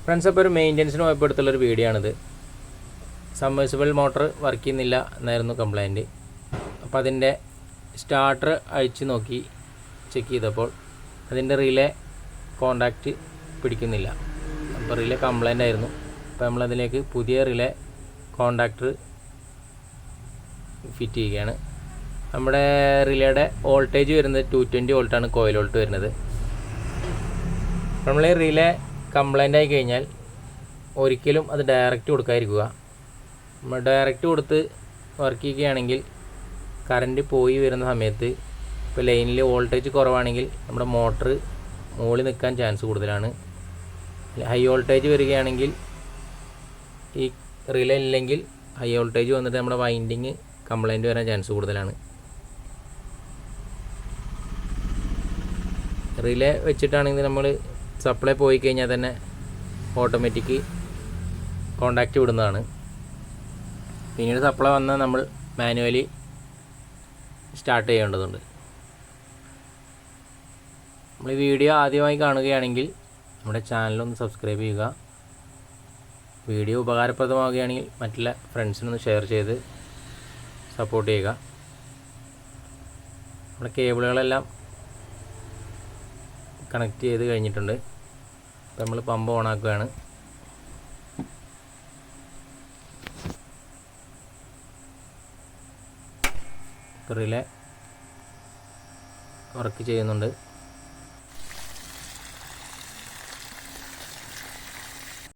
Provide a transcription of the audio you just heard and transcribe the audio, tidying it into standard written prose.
Friends, അപ്പോൾ ഒരു മെയിൻ്റനൻസിന് പോയപ്പോൾ എടുത്തുള്ളൊരു വീഡിയോ ആണിത്. സബ്മേഴ്സിബിൾ മോട്ടർ വർക്ക് ചെയ്യുന്നില്ല എന്നായിരുന്നു കംപ്ലൈൻറ്റ്. അപ്പോൾ അതിൻ്റെ സ്റ്റാർട്ടർ അഴിച്ച് നോക്കി ചെക്ക് ചെയ്തപ്പോൾ അതിൻ്റെ റിലേ കോണ്ടാക്റ്റ് പിടിക്കുന്നില്ല. അപ്പോൾ റിലേ കംപ്ലൈൻ്റ് ആയിരുന്നു. അപ്പോൾ നമ്മളതിലേക്ക് പുതിയ റിലേ കോണ്ടാക്ടർ ഫിറ്റ് ചെയ്യുകയാണ്. നമ്മുടെ റിലേയുടെ വോൾട്ടേജ് വരുന്നത് 220 വോൾട്ടാണ് കോയിൽ വോൾട്ട് വരുന്നത്. നമ്മൾ ഈ റിലേ കംപ്ലൈൻ്റ് ആയി കഴിഞ്ഞാൽ ഒരിക്കലും അത് ഡയറക്റ്റ് കൊടുക്കാതിരിക്കുക. നമ്മൾ ഡയറക്റ്റ് കൊടുത്ത് വർക്ക് ചെയ്യുകയാണെങ്കിൽ കറണ്ട് പോയി വരുന്ന സമയത്ത് ഇപ്പോൾ ലൈനിൽ വോൾട്ടേജ് കുറവാണെങ്കിൽ നമ്മുടെ മോട്ടർ മുകളിൽ നിൽക്കാൻ ചാൻസ് കൂടുതലാണ്. ഹൈ വോൾട്ടേജ് വരികയാണെങ്കിൽ ഈ റിലേ ഇല്ലെങ്കിൽ ഹൈ വോൾട്ടേജ് വന്നിട്ട് നമ്മുടെ വൈൻഡിങ് കംപ്ലൈൻറ്റ് വരാൻ ചാൻസ് കൂടുതലാണ്. റിലേ വെച്ചിട്ടാണെങ്കിൽ നമ്മൾ സപ്ലൈ പോയി കഴിഞ്ഞാൽ തന്നെ ഓട്ടോമാറ്റിക് കോണ്ടാക്റ്റ് വിടുന്നതാണ്. പിന്നീട് സപ്ലൈ വന്നാൽ നമ്മൾ മാനുവലി സ്റ്റാർട്ട് ചെയ്യേണ്ടതുണ്ട്. നമ്മൾ ഈ വീഡിയോ ആദ്യമായി കാണുകയാണെങ്കിൽ നമ്മുടെ ചാനലൊന്ന് സബ്സ്ക്രൈബ് ചെയ്യുക. വീഡിയോ ഉപകാരപ്രദമാവുകയാണെങ്കിൽ മറ്റുള്ള ഫ്രണ്ട്സിനൊന്ന് ഷെയർ ചെയ്ത് സപ്പോർട്ട് ചെയ്യുക. നമ്മുടെ കേബിളുകളെല്ലാം കണക്ട് ചെയ്ത് കഴിഞ്ഞിട്ടുണ്ട്. അപ്പോൾ നമ്മൾ പമ്പ് ഓണാക്കുകയാണ്. റിലേ വർക്ക് ചെയ്യുന്നുണ്ട്.